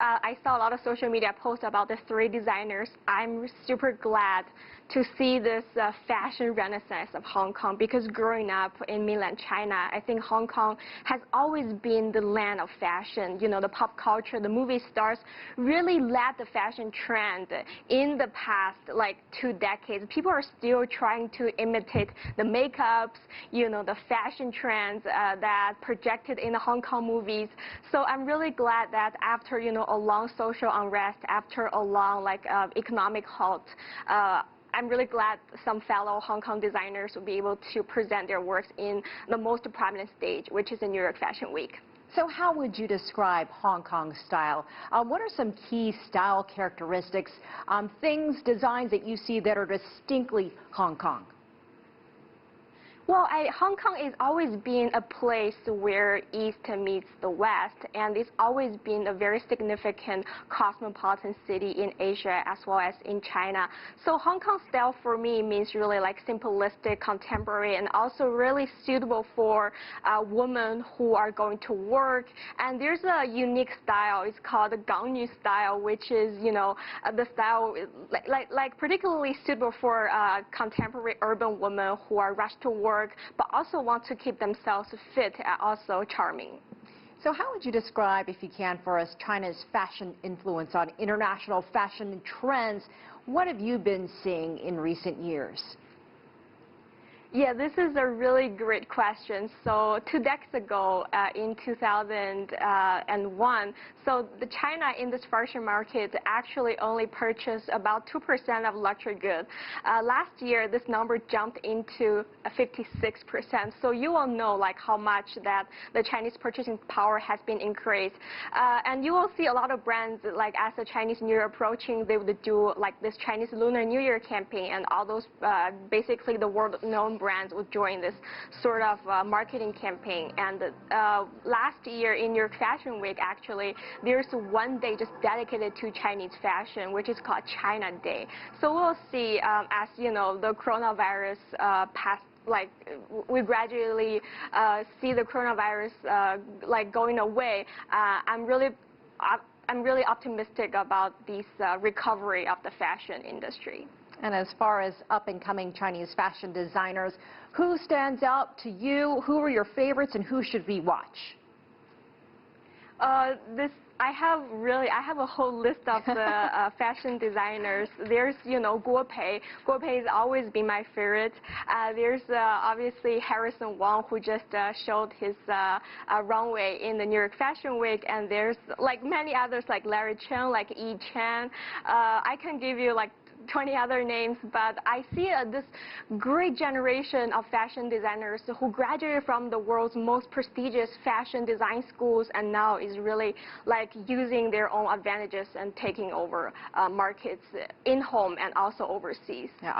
I saw a lot of social media posts about the three designers. I'm super glad to see this fashion renaissance of Hong Kong, because growing up in mainland China, I think Hong Kong has always been the land of fashion. You know, the pop culture, the movie stars really led the fashion trend in the past, like 2 decades. People are still trying to imitate the makeups, you know, the fashion trends that projected in the Hong Kong movies. So I'm really glad that after, you know, a long social unrest, after a long economic halt, I'm really glad some fellow Hong Kong designers will be able to present their works in the most prominent stage, which is the New York Fashion Week. So how would you describe Hong Kong style? What are some key style characteristics, designs that you see that are distinctly Hong Kong? Well, Hong Kong has always been a place where East meets the West, and it's always been a very significant cosmopolitan city in Asia as well as in China. So Hong Kong style for me means really like simplistic, contemporary, and also really suitable for women who are going to work. And there's a unique style. It's called the Gangnyu style, which is, you know, the style like particularly suitable for contemporary urban women who are rushed to work, but also want to keep themselves fit and also charming. So how would you describe, if you can for us, China's fashion influence on international fashion trends? What have you been seeing in recent years? Yeah, this is a really great question. So 2 decades ago, in 2001, so the China in this fashion market actually only purchased about 2% of luxury goods. Last year, this number jumped into 56%. So you will know like how much that the Chinese purchasing power has been increased. And you will see a lot of brands, like as the Chinese New Year approaching, they would do like this Chinese Lunar New Year campaign, and all those basically the world-known brands would join this sort of marketing campaign. And last year in New York Fashion Week, actually, there's one day just dedicated to Chinese fashion, which is called China Day. So we'll see, as you know, the coronavirus passed. Like we gradually see the coronavirus like going away. I'm really optimistic about this recovery of the fashion industry. And as far as up-and-coming Chinese fashion designers, who stands out to you? Who are your favorites, and who should we watch? I have a whole list of the fashion designers. There's, you know, Guo Pei. Guo Pei has always been my favorite. There's obviously Harrison Wang, who just showed his runway in the New York Fashion Week, and there's like many others like Larry Chen, like Yi Chen. I can give you like 20 other names, but I see this great generation of fashion designers who graduated from the world's most prestigious fashion design schools, and now is really like using their own advantages and taking over markets in home and also overseas. Yeah,